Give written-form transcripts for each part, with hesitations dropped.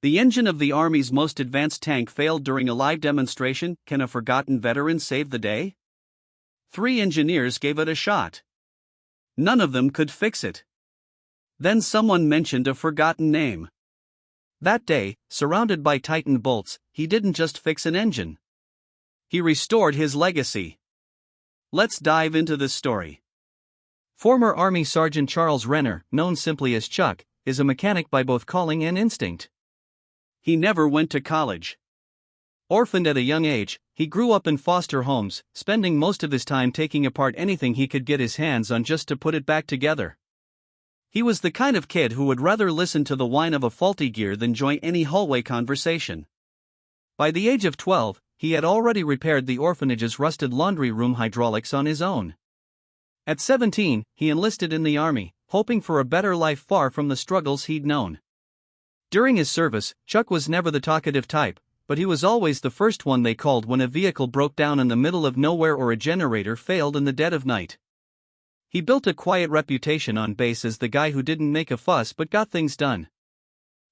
The engine of the Army's most advanced tank failed during a live demonstration. Can a forgotten veteran save the day? 3 engineers gave it a shot. None of them could fix it. Then someone mentioned a forgotten name. That day, surrounded by Titan bolts, he didn't just fix an engine. He restored his legacy. Let's dive into this story. Former Army Sergeant Charles Renner, known simply as Chuck, is a mechanic by both calling and instinct. He never went to college. Orphaned at a young age, he grew up in foster homes, spending most of his time taking apart anything he could get his hands on just to put it back together. He was the kind of kid who would rather listen to the whine of a faulty gear than join any hallway conversation. By the age of 12, he had already repaired the orphanage's rusted laundry room hydraulics on his own. At 17, he enlisted in the Army, hoping for a better life far from the struggles he'd known. During his service, Chuck was never the talkative type, but he was always the first one they called when a vehicle broke down in the middle of nowhere or a generator failed in the dead of night. He built a quiet reputation on base as the guy who didn't make a fuss but got things done.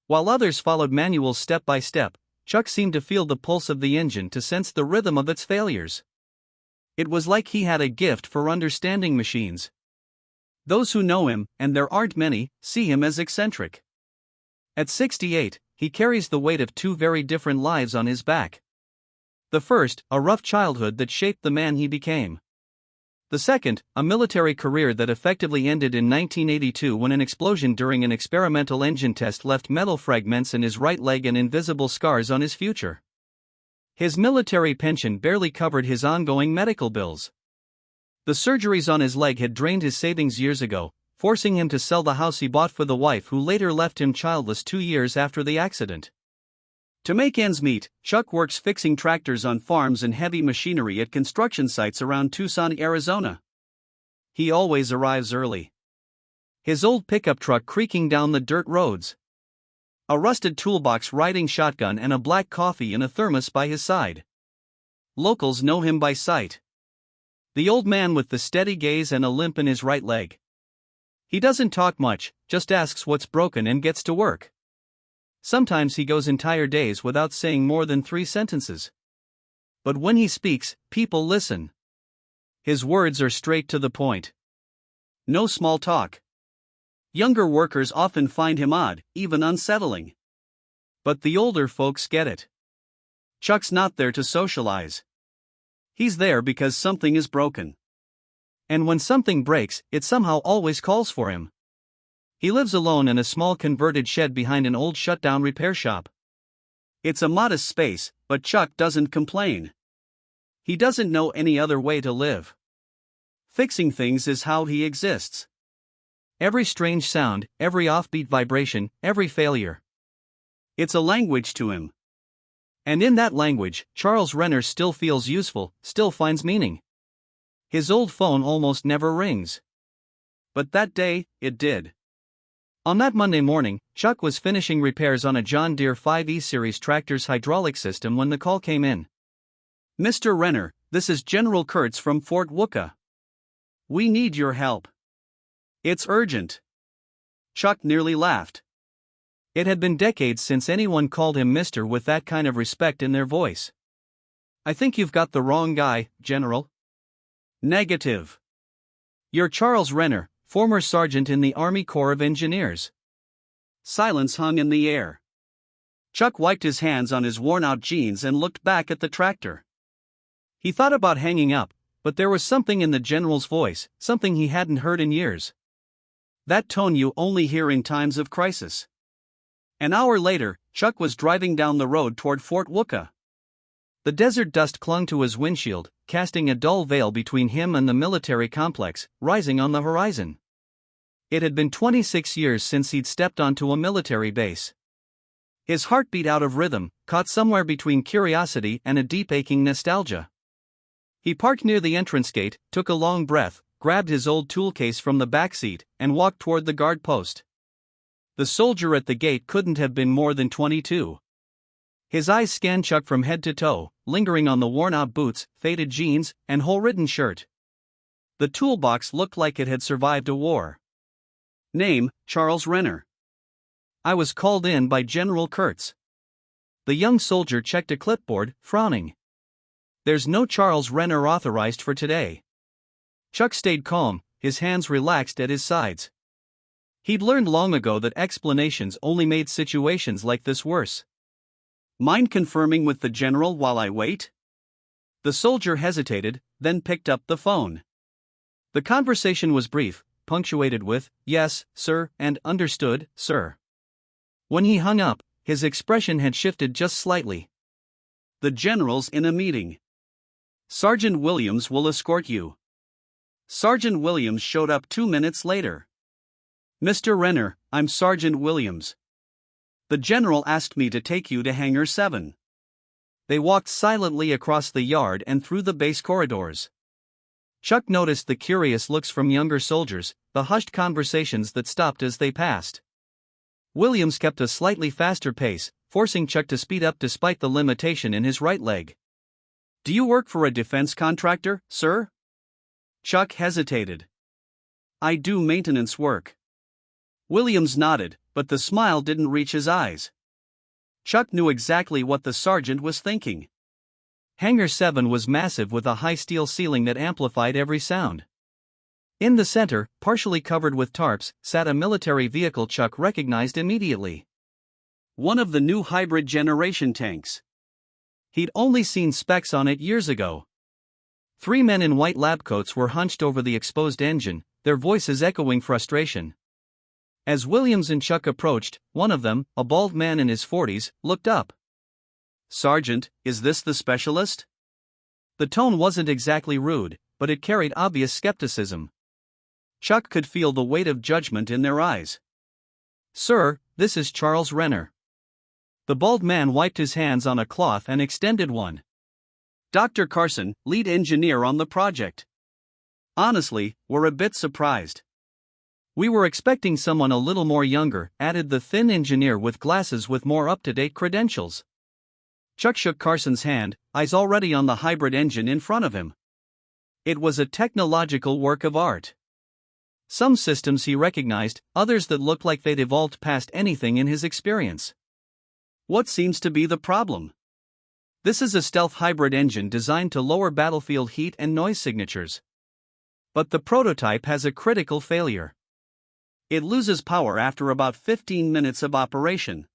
While others followed manuals step by step, Chuck seemed to feel the pulse of the engine to sense the rhythm of its failures. It was like he had a gift for understanding machines. Those who know him, and there aren't many, see him as eccentric. At 68, he carries the weight of 2 very different lives on his back. The first, a rough childhood that shaped the man he became. The second, a military career that effectively ended in 1982 when an explosion during an experimental engine test left metal fragments in his right leg and invisible scars on his future. His military pension barely covered his ongoing medical bills. The surgeries on his leg had drained his savings years ago, forcing him to sell the house he bought for the wife who later left him childless 2 years after the accident. To make ends meet, Chuck works fixing tractors on farms and heavy machinery at construction sites around Tucson, Arizona. He always arrives early. His old pickup truck creaking down the dirt roads. A rusted toolbox riding shotgun and a black coffee in a thermos by his side. Locals know him by sight. The old man with the steady gaze and a limp in his right leg. He doesn't talk much, just asks what's broken and gets to work. Sometimes he goes entire days without saying more than 3 sentences. But when he speaks, people listen. His words are straight to the point. No small talk. Younger workers often find him odd, even unsettling. But the older folks get it. Chuck's not there to socialize. He's there because something is broken. And when something breaks, it somehow always calls for him. He lives alone in a small converted shed behind an old shut-down repair shop. It's a modest space, but Chuck doesn't complain. He doesn't know any other way to live. Fixing things is how he exists. Every strange sound, every offbeat vibration, every failure. It's a language to him. And in that language, Charles Renner still feels useful, still finds meaning. His old phone almost never rings. But that day, it did. On that Monday morning, Chuck was finishing repairs on a John Deere 5E Series tractor's hydraulic system when the call came in. "Mr. Renner, this is General Kurtz from Fort Wooka. We need your help. It's urgent." Chuck nearly laughed. It had been decades since anyone called him Mr. with that kind of respect in their voice. "I think you've got the wrong guy, General." "Negative. You're Charles Renner, former sergeant in the Army Corps of Engineers." Silence hung in the air. Chuck wiped his hands on his worn-out jeans and looked back at the tractor. He thought about hanging up, but there was something in the general's voice, something he hadn't heard in years. That tone you only hear in times of crisis. An hour later, Chuck was driving down the road toward Fort Wooka. The desert dust clung to his windshield, casting a dull veil between him and the military complex, rising on the horizon. It had been 26 years since he'd stepped onto a military base. His heart beat out of rhythm, caught somewhere between curiosity and a deep aching nostalgia. He parked near the entrance gate, took a long breath, grabbed his old tool case from the back seat, and walked toward the guard post. The soldier at the gate couldn't have been more than 22. His eyes scanned Chuck from head to toe, lingering on the worn-out boots, faded jeans, and hole-ridden shirt. The toolbox looked like it had survived a war. Name, Charles Renner. I was called in by General Kurtz. The young soldier checked a clipboard, frowning. There's no Charles Renner authorized for today. Chuck stayed calm, his hands relaxed at his sides. He'd learned long ago that explanations only made situations like this worse. Mind confirming with the general while I wait? The soldier hesitated, then picked up the phone. The conversation was brief, punctuated with, "Yes, sir," and "Understood, sir." When he hung up, his expression had shifted just slightly. The general's in a meeting. Sergeant Williams will escort you. Sergeant Williams showed up 2 minutes later. Mr. Renner, I'm Sergeant Williams. The general asked me to take you to Hangar 7. They walked silently across the yard and through the base corridors. Chuck noticed the curious looks from younger soldiers, the hushed conversations that stopped as they passed. Williams kept a slightly faster pace, forcing Chuck to speed up despite the limitation in his right leg. Do you work for a defense contractor, sir? Chuck hesitated. I do maintenance work. Williams nodded, but the smile didn't reach his eyes. Chuck knew exactly what the sergeant was thinking. Hangar 7 was massive with a high steel ceiling that amplified every sound. In the center, partially covered with tarps, sat a military vehicle Chuck recognized immediately. One of the new hybrid generation tanks. He'd only seen specs on it years ago. 3 men in white lab coats were hunched over the exposed engine, their voices echoing frustration. As Williams and Chuck approached, one of them, a bald man in his 40s, looked up. Sergeant, is this the specialist? The tone wasn't exactly rude, but it carried obvious skepticism. Chuck could feel the weight of judgment in their eyes. Sir, this is Charles Renner. The bald man wiped his hands on a cloth and extended one. Dr. Carson, lead engineer on the project. Honestly, we're a bit surprised. We were expecting someone a little more younger, added the thin engineer with glasses with more up-to-date credentials. Chuck shook Carson's hand, eyes already on the hybrid engine in front of him. It was a technological work of art. Some systems he recognized, others that looked like they'd evolved past anything in his experience. What seems to be the problem? This is a stealth hybrid engine designed to lower battlefield heat and noise signatures. But the prototype has a critical failure. It loses power after about 15 minutes of operation.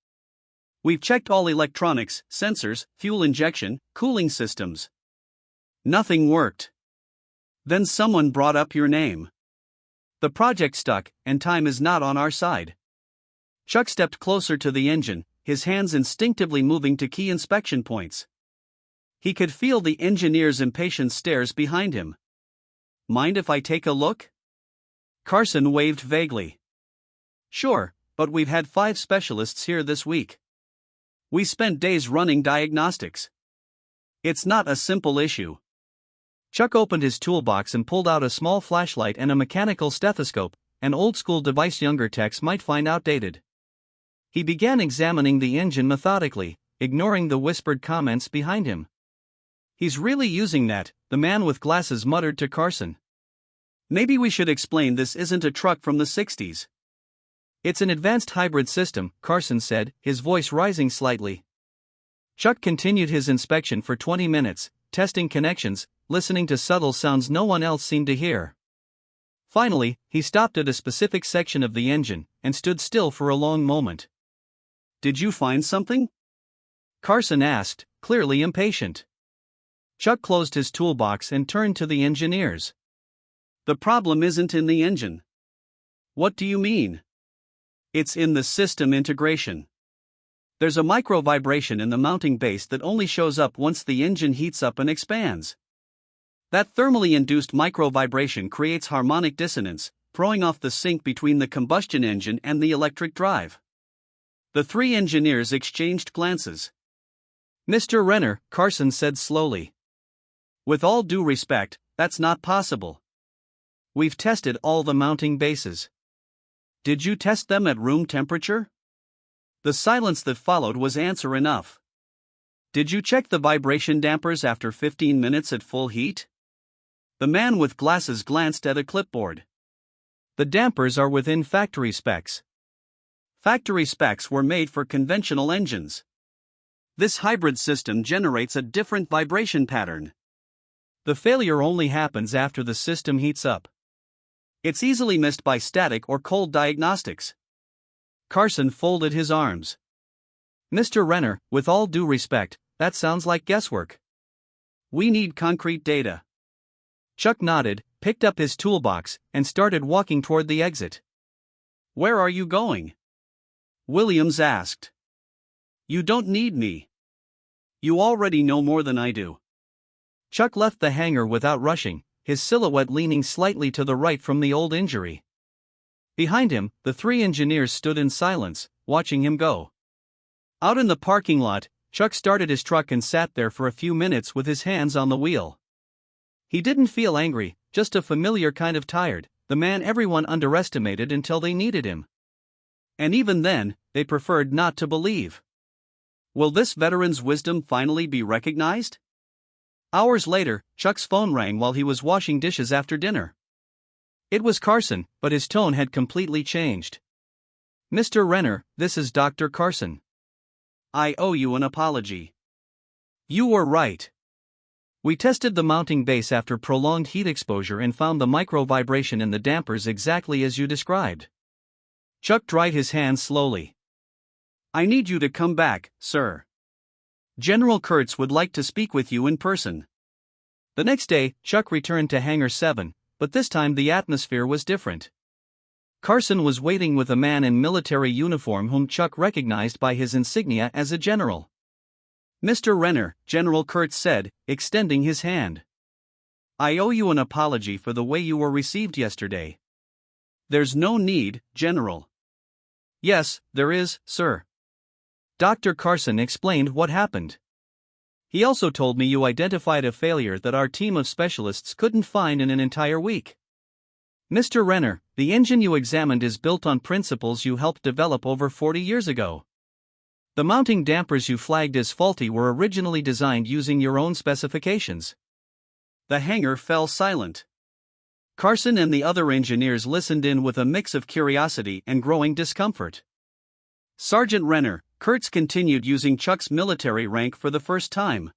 We've checked all electronics, sensors, fuel injection, cooling systems. Nothing worked. Then someone brought up your name. The project stuck, and time is not on our side. Chuck stepped closer to the engine, his hands instinctively moving to key inspection points. He could feel the engineer's impatient stares behind him. Mind if I take a look? Carson waved vaguely. Sure, but we've had 5 specialists here this week. We spent days running diagnostics. It's not a simple issue. Chuck opened his toolbox and pulled out a small flashlight and a mechanical stethoscope, an old-school device younger techs might find outdated. He began examining the engine methodically, ignoring the whispered comments behind him. He's really using that, the man with glasses muttered to Carson. Maybe we should explain this isn't a truck from the 60s. It's an advanced hybrid system, Carson said, his voice rising slightly. Chuck continued his inspection for 20 minutes, testing connections, listening to subtle sounds no one else seemed to hear. Finally, he stopped at a specific section of the engine, and stood still for a long moment. Did you find something? Carson asked, clearly impatient. Chuck closed his toolbox and turned to the engineers. The problem isn't in the engine. What do you mean? It's in the system integration. There's a micro vibration in the mounting base that only shows up once the engine heats up and expands. That thermally induced micro vibration creates harmonic dissonance, throwing off the sync between the combustion engine and the electric drive. The 3 engineers exchanged glances. Mr. Renner, Carson said slowly. With all due respect, that's not possible. We've tested all the mounting bases. Did you test them at room temperature? The silence that followed was answer enough. Did you check the vibration dampers after 15 minutes at full heat? The man with glasses glanced at a clipboard. The dampers are within factory specs. Factory specs were made for conventional engines. This hybrid system generates a different vibration pattern. The failure only happens after the system heats up. It's easily missed by static or cold diagnostics. Carson folded his arms. Mr. Renner, with all due respect, that sounds like guesswork. We need concrete data. Chuck nodded, picked up his toolbox, and started walking toward the exit. Where are you going? Williams asked. You don't need me. You already know more than I do. Chuck left the hangar without rushing, his silhouette leaning slightly to the right from the old injury. Behind him, the three engineers stood in silence, watching him go. Out in the parking lot, Chuck started his truck and sat there for a few minutes with his hands on the wheel. He didn't feel angry, just a familiar kind of tired, the man everyone underestimated until they needed him. And even then, they preferred not to believe. Will this veteran's wisdom finally be recognized? Hours later, Chuck's phone rang while he was washing dishes after dinner. It was Carson, but his tone had completely changed. Mr. Renner, this is Dr. Carson. I owe you an apology. You were right. We tested the mounting base after prolonged heat exposure and found the micro vibration in the dampers exactly as you described. Chuck dried his hands slowly. I need you to come back, sir. General Kurtz would like to speak with you in person. The next day, Chuck returned to Hangar 7, but this time the atmosphere was different. Carson was waiting with a man in military uniform whom Chuck recognized by his insignia as a general. Mr. Renner, General Kurtz said, extending his hand. I owe you an apology for the way you were received yesterday. There's no need, General. Yes, there is, sir. Dr. Carson explained what happened. He also told me you identified a failure that our team of specialists couldn't find in an entire week. Mr. Renner, the engine you examined is built on principles you helped develop over 40 years ago. The mounting dampers you flagged as faulty were originally designed using your own specifications. The hangar fell silent. Carson and the other engineers listened in with a mix of curiosity and growing discomfort. Sergeant Renner, Kurtz continued using Chuck's military rank for the first time.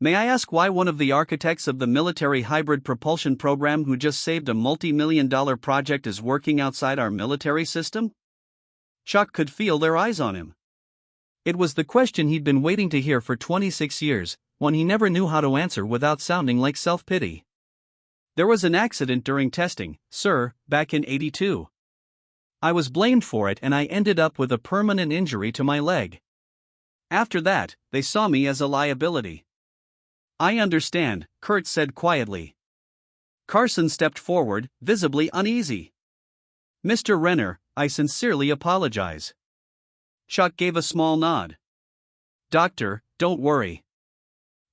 May I ask why one of the architects of the military hybrid propulsion program who just saved a multi-million-dollar project is working outside our military system? Chuck could feel their eyes on him. It was the question he'd been waiting to hear for 26 years, one he never knew how to answer without sounding like self-pity. There was an accident during testing, sir, back in '82. I was blamed for it and I ended up with a permanent injury to my leg. After that, they saw me as a liability. I understand, Kurtz said quietly. Carson stepped forward, visibly uneasy. Mr. Renner, I sincerely apologize. Chuck gave a small nod. Doctor, don't worry.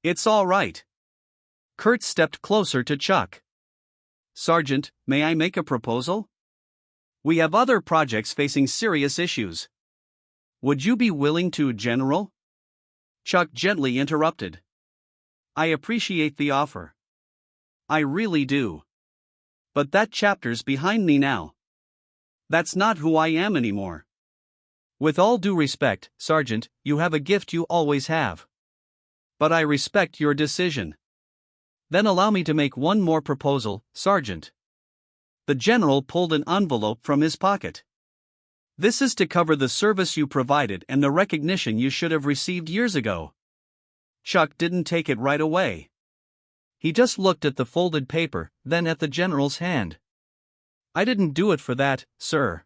It's all right. Kurtz stepped closer to Chuck. Sergeant, may I make a proposal? We have other projects facing serious issues. Would you be willing to, General? Chuck gently interrupted. I appreciate the offer. I really do. But that chapter's behind me now. That's not who I am anymore. With all due respect, Sergeant, you have a gift you always have. But I respect your decision. Then allow me to make one more proposal, Sergeant. The general pulled an envelope from his pocket. This is to cover the service you provided and the recognition you should have received years ago. Chuck didn't take it right away. He just looked at the folded paper, then at the general's hand. I didn't do it for that, sir.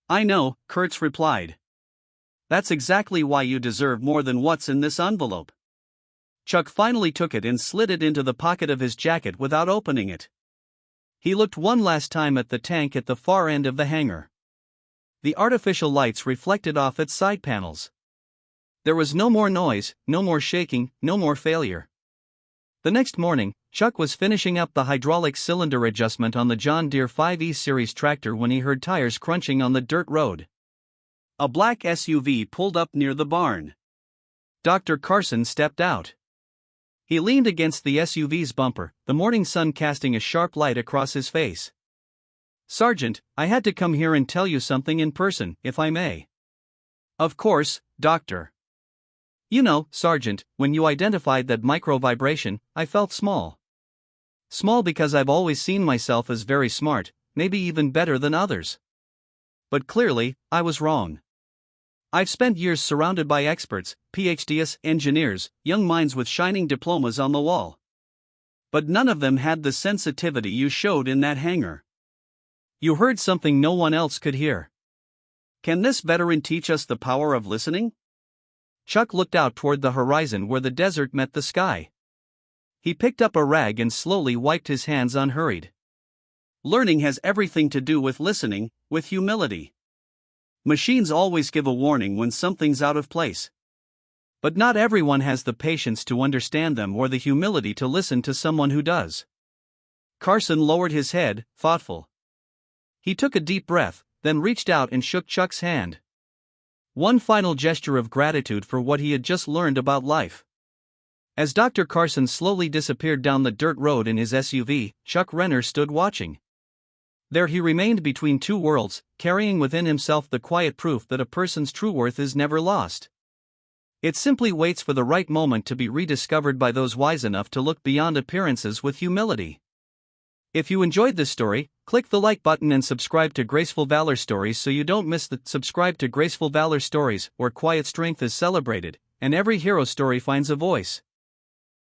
I know, Kurtz replied. That's exactly why you deserve more than what's in this envelope. Chuck finally took it and slid it into the pocket of his jacket without opening it. He looked one last time at the tank at the far end of the hangar. The artificial lights reflected off its side panels. There was no more noise, no more shaking, no more failure. The next morning, Chuck was finishing up the hydraulic cylinder adjustment on the John Deere 5E series tractor when he heard tires crunching on the dirt road. A black SUV pulled up near the barn. Dr. Carson stepped out. He leaned against the SUV's bumper, the morning sun casting a sharp light across his face. Sergeant, I had to come here and tell you something in person, if I may. Of course, Doctor. You know, Sergeant, when you identified that micro vibration, I felt small. Small because I've always seen myself as very smart, maybe even better than others. But clearly, I was wrong. I've spent years surrounded by experts, PhDs, engineers, young minds with shining diplomas on the wall. But none of them had the sensitivity you showed in that hangar. You heard something no one else could hear. Can this veteran teach us the power of listening? Chuck looked out toward the horizon where the desert met the sky. He picked up a rag and slowly wiped his hands unhurried. Learning has everything to do with listening, with humility. Machines always give a warning when something's out of place. But not everyone has the patience to understand them or the humility to listen to someone who does. Carson lowered his head, thoughtful. He took a deep breath, then reached out and shook Chuck's hand. One final gesture of gratitude for what he had just learned about life. As Dr. Carson slowly disappeared down the dirt road in his SUV, Chuck Renner stood watching. There he remained between two worlds, carrying within himself the quiet proof that a person's true worth is never lost. It simply waits for the right moment to be rediscovered by those wise enough to look beyond appearances with humility. If you enjoyed this story, click the like button and subscribe to Graceful Valor Stories so you don't miss the subscribe to Graceful Valor Stories, where quiet strength is celebrated, and every hero story finds a voice.